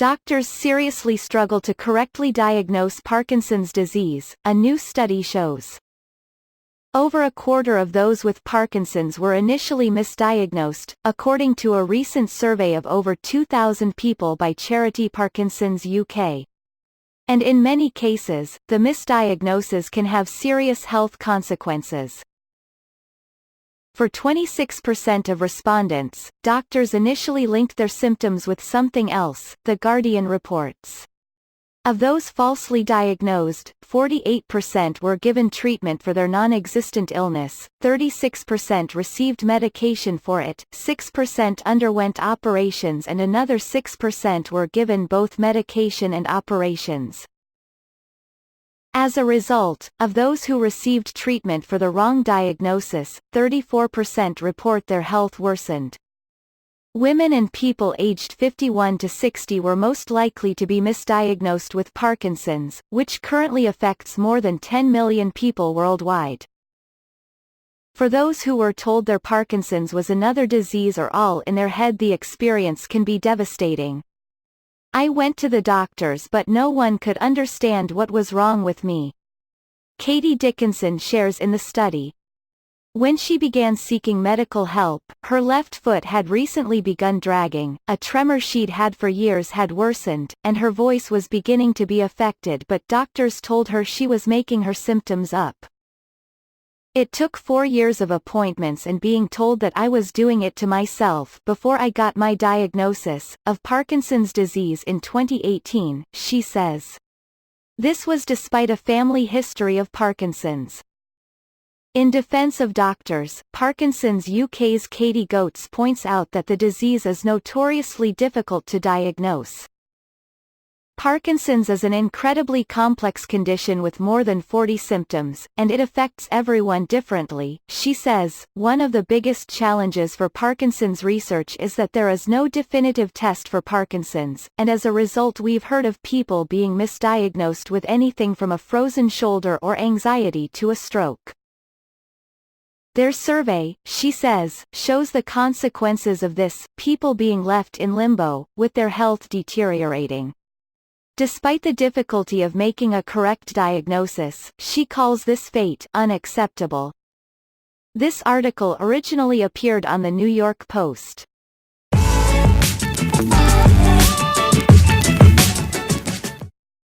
Doctors seriously struggle to correctly diagnose Parkinson's disease, a new study shows. Over a quarter of those with Parkinson's were initially misdiagnosed, according to a recent survey of over 2,000 people by charityParkinson's UK. And in many cases, the misdiagnoses can have serious health consequences. For 26% of respondents, doctors initially linked their symptoms with something else, the Guardian reports. Of those falsely diagnosed, 48% were given treatment for their non-existent illness, 36% received medication for it, 6% underwent operations and another 6% were given both medication and operations. As a result, of those who received treatment for the wrong diagnosis, 34% report their health worsened. Women and people aged 51 to 60 were most likely to be misdiagnosed with Parkinson's, which currently affects more than 10 million people worldwide. For those who were told their Parkinson's was another disease or all in their head, the experience can be devastating. I went to the doctors but no one could understand what was wrong with me. Katie Dickinson shares in the study. When she began seeking medical help, her left foot had recently begun dragging, a tremor she'd had for years had worsened, and her voice was beginning to be affected, but doctors told her she was making her symptoms up. It took 4 years of appointments and being told that I was doing it to myself before I got my diagnosis of Parkinson's disease in 2018, she says. This was despite a family history of Parkinson's. In defense of doctors, Parkinson's UK's Katie Goetz points out that the disease is notoriously difficult to diagnose. Parkinson's is an incredibly complex condition with more than 40 symptoms, and it affects everyone differently, she says. One of the biggest challenges for Parkinson's research is that there is no definitive test for Parkinson's, and as a result we've heard of people being misdiagnosed with anything from a frozen shoulder or anxiety to a stroke. Their survey, she says, shows the consequences of this, people being left in limbo, with their health deteriorating. Despite the difficulty of making a correct diagnosis, she calls this fate unacceptable. This article originally appeared on the New York Post.